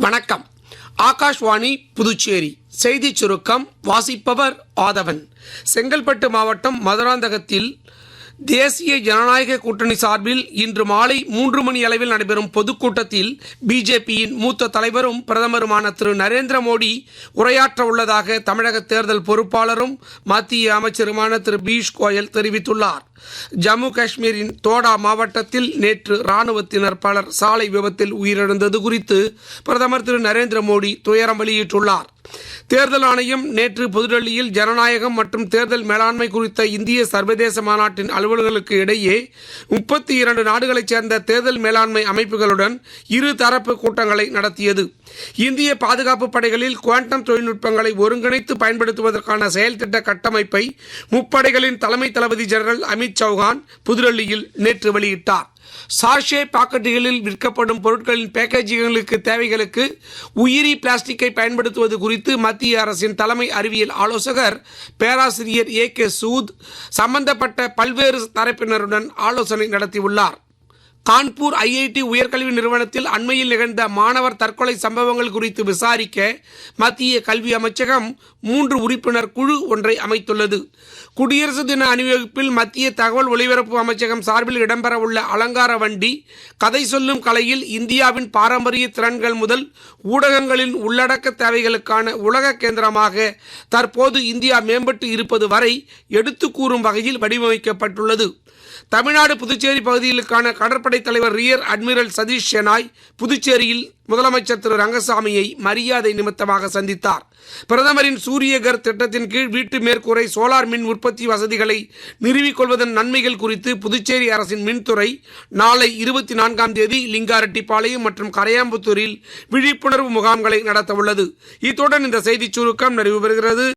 வணக்கம். ஆகாஷ்வாணி புதுச்சேரி செய்திச் சுருக்கம் வாசிப்பவர் ஆதவன். செங்கல்பட்டு மாவட்டம் மதுராந்தகத்தில் தேசிய ஜனநாயக கூட்டணி சார்பில் இன்று மாலை 3 மணி அளவில் நடைபெறும் பொதுக்கூட்டத்தில் பிஜேபியின் மூத்த தலைவரும் பிரதமருமான திரு நரேந்திர மோடி உரையாற்ற உள்ளதாக தமிழக தேர்தல் பொறுப்பாளரும் மத்திய அமைச்சருமான திரு பியூஷ் கோயல் தெரிவித்துள்ளார். ஜம்மு காஷ்மீரின் தோடா மாவட்டத்தில் நேற்று இராணுவத்தினர் பலர் சாலை விபத்தில் உயிரிழந்தது குறித்து பிரதமர் திரு நரேந்திர மோடி துயரம் வெளியிட்டுள்ளார். தேர்தல் ஆணையம் நேற்று புதுடெல்லியில் ஜனநாயகம் மற்றும் தேர்தல் மேலாண்மை குறித்த இந்திய சர்வதேச மாநாட்டின் அலுவலர்களுக்கு இடையே 32 நாடுகளைச் சேர்ந்த தேர்தல் மேலாண்மை அமைப்புகளுடன் இருதரப்பு கூட்டங்களை நடத்தியது. இந்திய பாதுகாப்பு படைகளில் குவாண்டம் தொழில்நுட்பங்களை ஒருங்கிணைத்து பயன்படுத்துவதற்கான செயல் திட்ட கட்டமைப்பை முப்படைகளின் தலைமை தளபதி ஜெனரல் அமித் சௌஹான் புதுடெல்லியில் நேற்று வெளியிட்டார். சாஷே பாக்கெட்டுகளில் விற்கப்படும் பொருட்களின் பேக்கேஜிங்களுக்கு தேவைகளுக்கு உயிரி பிளாஸ்டிக்கை பயன்படுத்துவது குறித்து மத்திய அரசின் தலைமை அறிவியல் ஆலோசகர் பேராசிரியர் A.K. சூத் சம்பந்தப்பட்ட பல்வேறு தரப்பினருடன் ஆலோசனை நடத்தியுள்ளார். கான்பூர் IIT உயர்கல்வி நிறுவனத்தில் அண்மையில் நிகழ்ந்த மாணவர் தற்கொலை சம்பவங்கள் குறித்து விசாரிக்க மத்திய கல்வி அமைச்சகம் 3 உறுப்பினர் குழு ஒன்றை அமைத்துள்ளது. குடியரசு தின அணிவகுப்பில் மத்திய தகவல் ஒலிபரப்பு அமைச்சகம் சார்பில் இடம்பெறவுள்ள அலங்கார வண்டி கதை சொல்லும் கலையில் இந்தியாவின் பாரம்பரிய திறன்கள் முதல் ஊடகங்களின் உள்ளடக்க தேவைகளுக்கான உலக கேந்திரமாக தற்போது இந்தியா மேம்பட்டு இருப்பது வரை எடுத்து கூறும் வகையில் வடிவமைக்கப்பட்டுள்ளது. தமிழ்நாடு புதுச்சேரி பகுதிகளுக்கான கடற்படை தலைவர் ரியர் அட்மிரல் சதீஷ் ஷெனாய் புதுச்சேரியில் முதலமைச்சர் திரு ரங்கசாமியை மரியாதை நிமித்தமாக சந்தித்தார். பிரதமரின் சூரியகர் திட்டத்தின் கீழ் வீட்டு மேற்கூரை சோலார் மின் உற்பத்தி வசதிகளை நிறுவிக் கொள்வதன் நன்மைகள் குறித்து புதுச்சேரி அரசின் மின்துறை நாளை 24ஆம் தேதி லிங்காரெட்டிப்பாளையம் மற்றும் கரையாம்புத்தூரில் விழிப்புணர்வு முகாம்களை நடத்த உள்ளது. இத்துடன் இந்த செய்திச் சுருக்கம் நிறைவு பெறுகிறது.